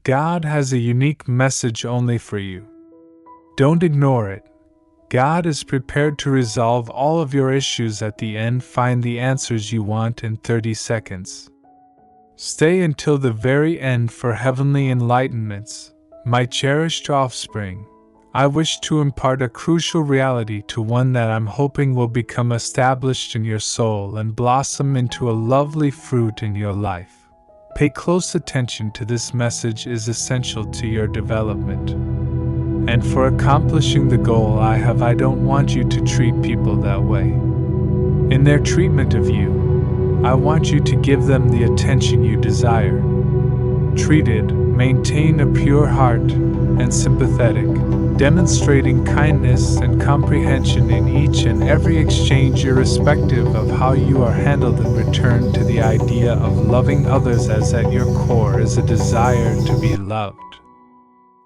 God has a unique message only for you. Don't ignore it. God is prepared to resolve all of your issues at the end. Find the answers you want in 30 seconds. Stay until the very end for heavenly enlightenments. My cherished offspring, I wish to impart a crucial reality to one that I'm hoping will become established in your soul and blossom into a lovely fruit in your life. Pay close attention to this message is essential to your development. And for accomplishing the goal I don't want you to treat people that way. In their treatment of you, I want you to give them the attention you desire. Treated, maintain a pure heart and sympathetic, demonstrating kindness and comprehension in each and every exchange irrespective of how you are handled in return. To the idea of loving others as at your core is a desire to be loved.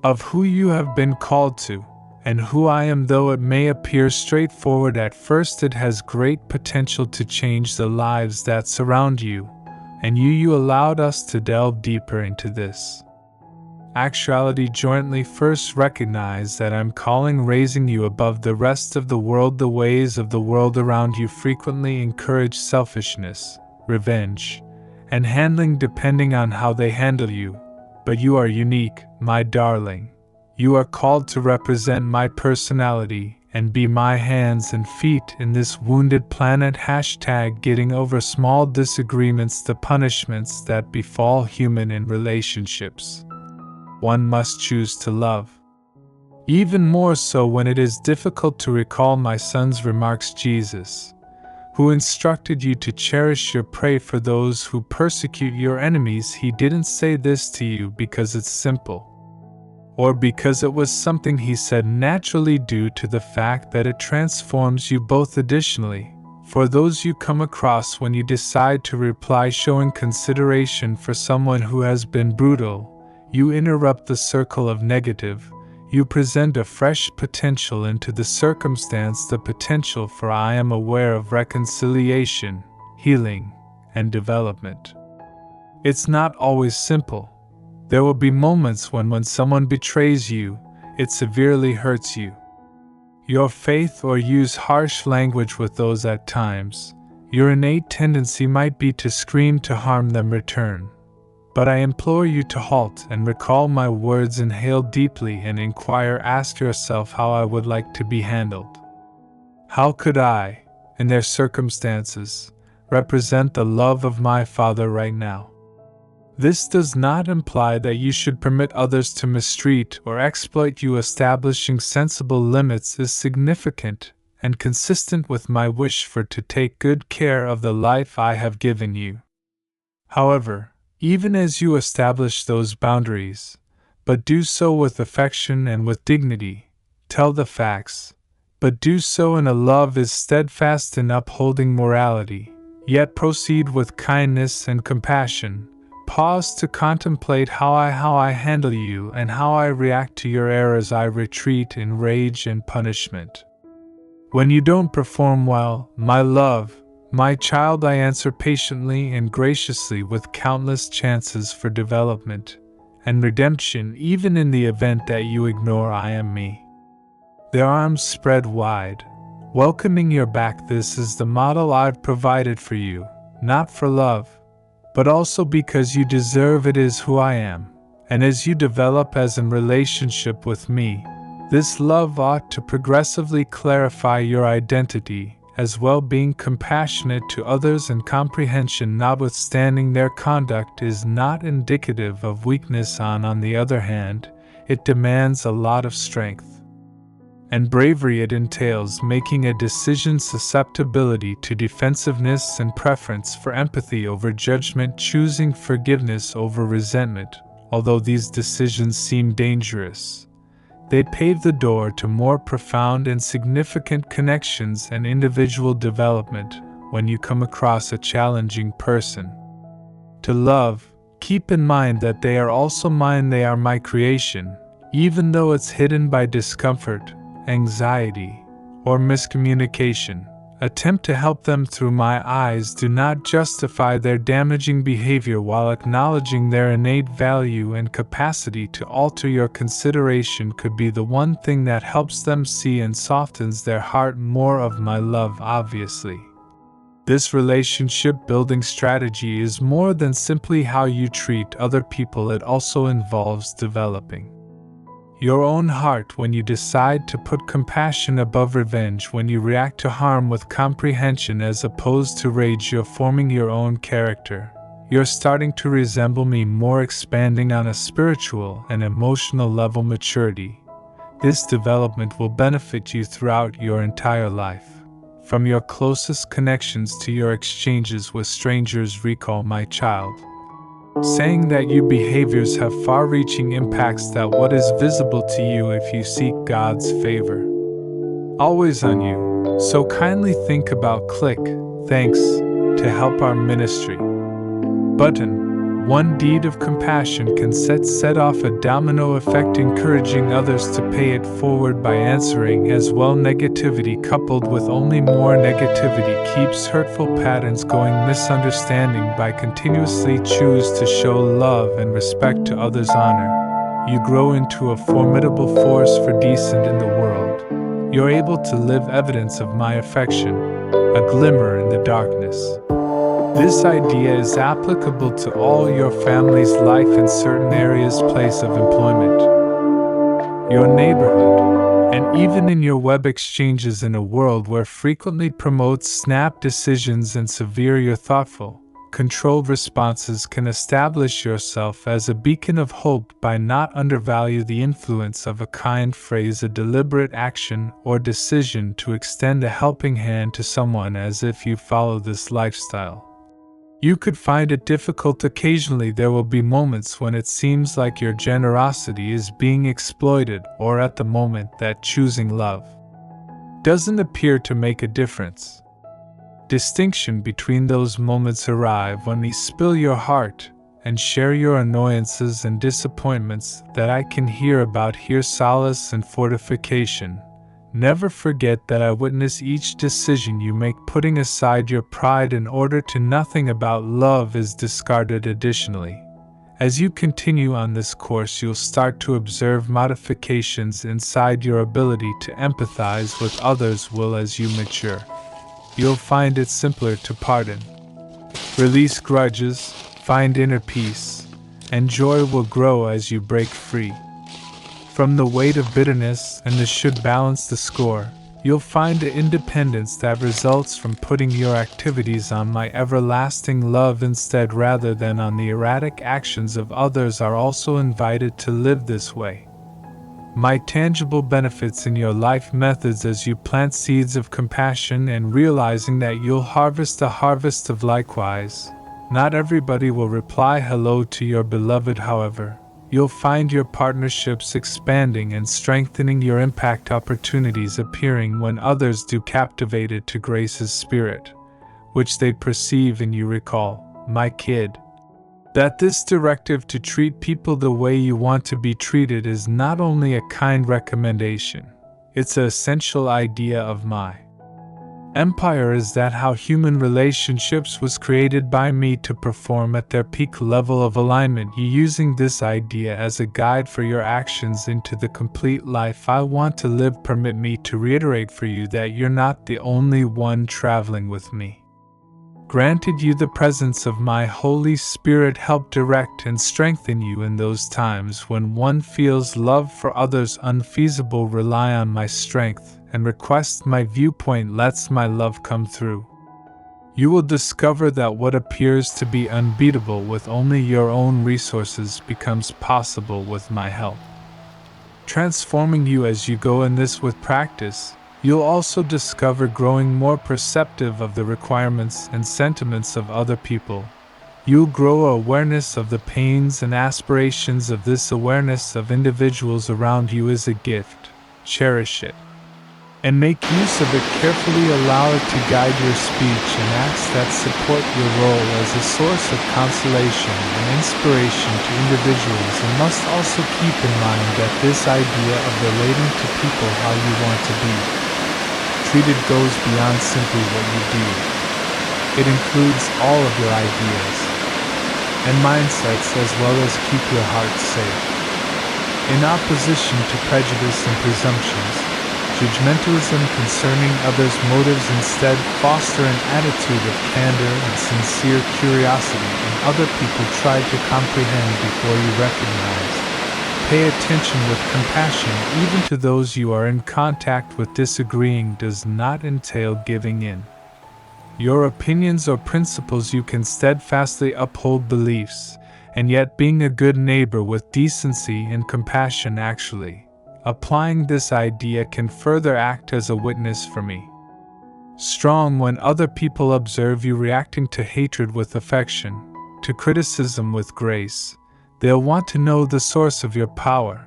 Of who you have been called to, and who I am. Though it may appear straightforward at first, it has great potential to change the lives that surround you, and you allowed us to delve deeper into this. Actuality jointly first recognize that I'm raising you above the rest of the world. The ways of the world around you frequently encourage selfishness, revenge, and handling depending on how they handle you. But you are unique, my darling. You are called to represent my personality and be my hands and feet in this wounded planet. Getting over small disagreements, the punishments that befall human in relationships. One must choose to love. Even more so when it is difficult to recall my son's remarks. Jesus, who instructed you to cherish your prey for those who persecute your enemies, he didn't say this to you because it's simple, or because it was something he said naturally, due to the fact that it transforms you both. Additionally, for those you come across when you decide to reply showing consideration for someone who has been brutal, you interrupt the circle of negative. You present a fresh potential into the circumstance, the potential for I am aware of reconciliation, healing, and development. It's not always simple. There will be moments when someone betrays you, it severely hurts you. Your faith or use harsh language with those at times. Your innate tendency might be to scream to harm them return. But I implore you to halt and recall my words, inhale deeply and inquire. Ask yourself how I would like to be handled. How could I, in their circumstances, represent the love of my Father right now? This does not imply that you should permit others to mistreat or exploit you. Establishing sensible limits is significant and consistent with my wish to take good care of the life I have given you. However, even as you establish those boundaries, but do so with affection and with dignity, tell the facts, but do so in a love is steadfast in upholding morality, yet proceed with kindness and compassion. Pause to contemplate how I handle you and how I react to your errors. I retreat in rage and punishment. When you don't perform well, my love, my child, I answer patiently and graciously with countless chances for development and redemption. Even in the event that you ignore I am me. Their arms spread wide, welcoming your back. This is the model I've provided for you, not for love, but also because you deserve it. Is who I am, and as you develop as in relationship with me, this love ought to progressively clarify your identity, as well being compassionate to others and comprehension notwithstanding their conduct is not indicative of weakness. On the other hand, it demands a lot of strength and bravery. It entails making a decision, susceptibility to defensiveness and preference for empathy over judgment, choosing forgiveness over resentment. Although these decisions seem dangerous, they pave the door to more profound and significant connections and individual development. When you come across a challenging person to love, keep in mind that they are also mine. They are my creation, even though it's hidden by discomfort, anxiety, or miscommunication. attempt to help them through my eyes do not justify their damaging behavior while acknowledging their innate value and capacity to alter your consideration could be the one thing that helps them see and softens their heart more of my love obviously. This relationship building strategy is more than simply how you treat other people, it also involves developing your own heart when you decide to put compassion above revenge, when you react to harm with comprehension as opposed to rage. You're forming your own character. You're starting to resemble me more, expanding on a spiritual and emotional level maturity. This development will benefit you throughout your entire life. From your closest connections to your exchanges with strangers. Recall, my child, saying that your behaviors have far-reaching impacts that what is visible to you if you seek God's favor. Always on you. So kindly think about click, thanks, to help our ministry button. One deed of compassion can set off a domino effect, encouraging others to pay it forward by answering as well. Negativity coupled with only more negativity keeps hurtful patterns going. Misunderstanding by continuously choose to show love and respect to others' honor. You grow into a formidable force for decent in the world. You're able to live evidence of my affection, a glimmer in the darkness. This idea is applicable to all your family's life in certain areas, place of employment, your neighborhood, and even in your web exchanges. In a world where frequently promotes snap decisions and severe, your thoughtful, controlled responses can establish yourself as a beacon of hope by not undervalue the influence of a kind phrase, a deliberate action or decision to extend a helping hand to someone. As if you follow this lifestyle, you could find it difficult occasionally. There will be moments when it seems like your generosity is being exploited, or at the moment that choosing love doesn't appear to make a difference. Distinction between those moments arrive when you spill your heart and share your annoyances and disappointments that I can hear about. Here solace and fortification. Never forget that I witness each decision you make, putting aside your pride in order to nothing about love is discarded. Additionally, as you continue on this course, you'll start to observe modifications inside your ability to empathize with others. Will as you mature, you'll find it simpler to pardon, release grudges, find inner peace, and joy will grow as you break free from the weight of bitterness, and this should balance the score. You'll find the independence that results from putting your activities on my everlasting love instead rather than on the erratic actions of others are also invited to live this way. My tangible benefits in your life methods as you plant seeds of compassion and realizing that you'll harvest a harvest of likewise. Not everybody will reply hello to your beloved, however. You'll find your partnerships expanding and strengthening, your impact opportunities appearing when others do, captivated to grace's spirit, which they perceive in you. Recall, my kid, that this directive to treat people the way you want to be treated is not only a kind recommendation, it's an essential idea of my empire. Is that how human relationships was created by me to perform at their peak level of alignment? You using this idea as a guide for your actions into the complete life I want to live. Permit me to reiterate for you that you're not the only one traveling with me. Granted, you the presence of my Holy Spirit help direct and strengthen you in those times when one feels love for others unfeasible. Rely on my strength and request my viewpoint lets my love come through. You will discover that what appears to be unbeatable with only your own resources becomes possible with my help, transforming you as you go in this. With practice, you'll also discover growing more perceptive of the requirements and sentiments of other people. You'll grow awareness of the pains and aspirations of this. Awareness of individuals around you is a gift. Cherish it and make use of it carefully. Allow it to guide your speech and acts that support your role as a source of consolation and inspiration to individuals, and must also keep in mind that this idea of relating to people how you want to be treated goes beyond simply what you do. It includes all of your ideas and mindsets as well as keep your heart safe. In opposition to prejudice and presumptions, judgmentalism concerning others' motives instead foster an attitude of candor and sincere curiosity in other people try to comprehend before you recognize. Pay attention with compassion even to those you are in contact with. Disagreeing does not entail giving in. Your opinions or principles you can steadfastly uphold beliefs, and yet being a good neighbor with decency and compassion. Actually, applying this idea can further act as a witness for me. Strong when other people observe you reacting to hatred with affection, to criticism with grace, they'll want to know the source of your power.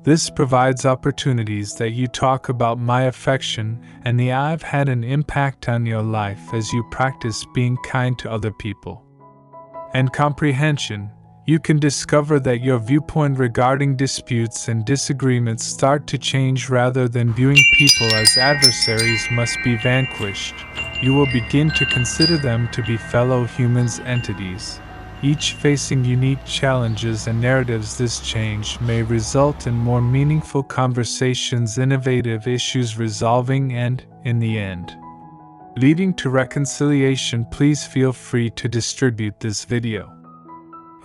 This provides opportunities that you talk about my affection and I've had an impact on your life as you practice being kind to other people. And comprehension, you can discover that your viewpoint regarding disputes and disagreements start to change. Rather than viewing people as adversaries must be vanquished, you will begin to consider them to be fellow humans entities, each facing unique challenges and narratives. This change may result in more meaningful conversations, innovative issues resolving, and, in the end, leading to reconciliation. Please feel free to distribute this video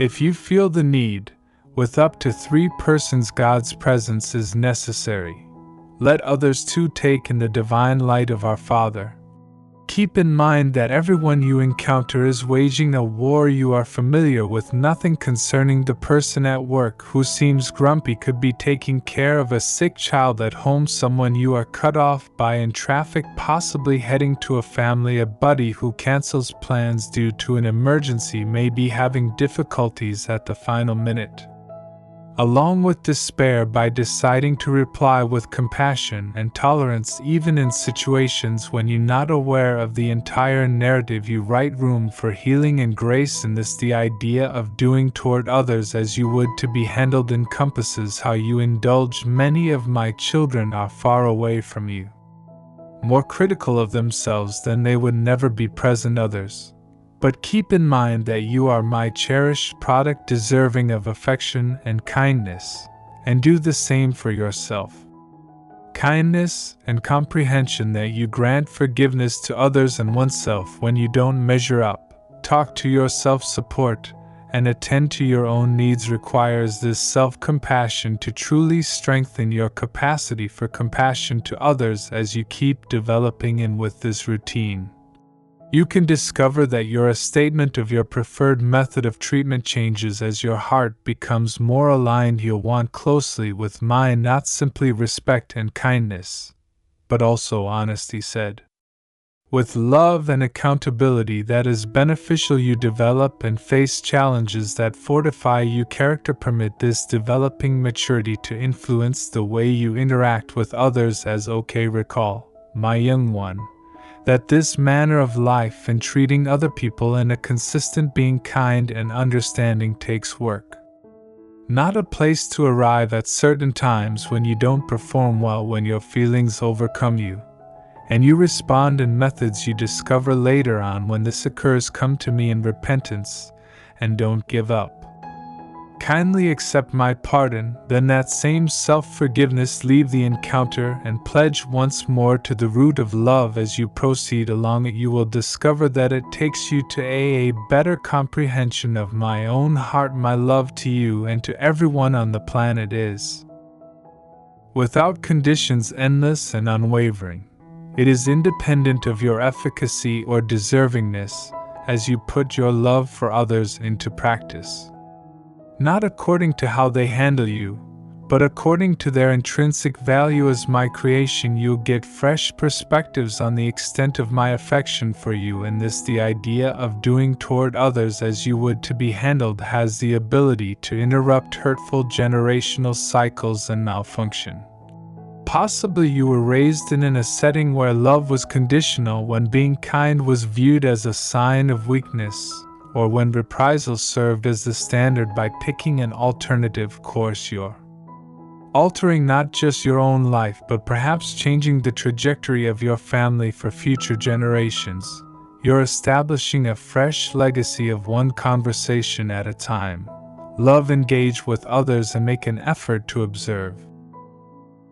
if you feel the need. With up to 3 persons, God's presence is necessary. Let others too take in the divine light of our Father. Keep in mind that everyone you encounter is waging a war. You are familiar with nothing concerning the person at work who seems grumpy could be taking care of a sick child at home, someone you are cut off by in traffic, possibly heading to a family. A buddy who cancels plans due to an emergency may be having difficulties at the final minute, along with despair. By deciding to reply with compassion and tolerance even in situations when you're not aware of the entire narrative, you write room for healing and grace in this. The idea of doing toward others as you would to be handled encompasses how you indulge. Many of my children are far away from you, more critical of themselves than they would never be present others. But keep in mind that you are my cherished product, deserving of affection and kindness, and do the same for yourself. Kindness and comprehension that you grant forgiveness to others and oneself when you don't measure up, talk to your self-support, and attend to your own needs requires this self-compassion to truly strengthen your capacity for compassion to others. As you keep developing in with this routine, you can discover that you're a statement of your preferred method of treatment changes as your heart becomes more aligned. You'll want closely with mine, not simply respect and kindness, but also honesty, said with love and accountability that is beneficial. You develop and face challenges that fortify you. Character permit this developing maturity to influence the way you interact with others. As okay, recall, my young one, that this manner of life and treating other people in a consistent being kind and understanding takes work, not a place to arrive at certain times when you don't perform well, when your feelings overcome you, and you respond in methods you discover later on. When this occurs, come to me in repentance and don't give up. Kindly accept my pardon, then that same self-forgiveness. Leave the encounter and pledge once more to the root of love. As you proceed along it, you will discover that it takes you to a better comprehension of my own heart. My love to you and to everyone on the planet is, without conditions, endless and unwavering. It is independent of your efficacy or deservingness as you put your love for others into practice. Not according to how they handle you, but according to their intrinsic value. As my creation, you'll get fresh perspectives on the extent of my affection for you. And this, the idea of doing toward others as you would to be handled, has the ability to interrupt hurtful generational cycles and malfunction. Possibly you were raised in a setting where love was conditional, when being kind was viewed as a sign of weakness, or when reprisals served as the standard. By picking an alternative course, you're altering not just your own life but perhaps changing the trajectory of your family for future generations. You're establishing a fresh legacy of one conversation at a time. Love, engage with others, and make an effort to observe.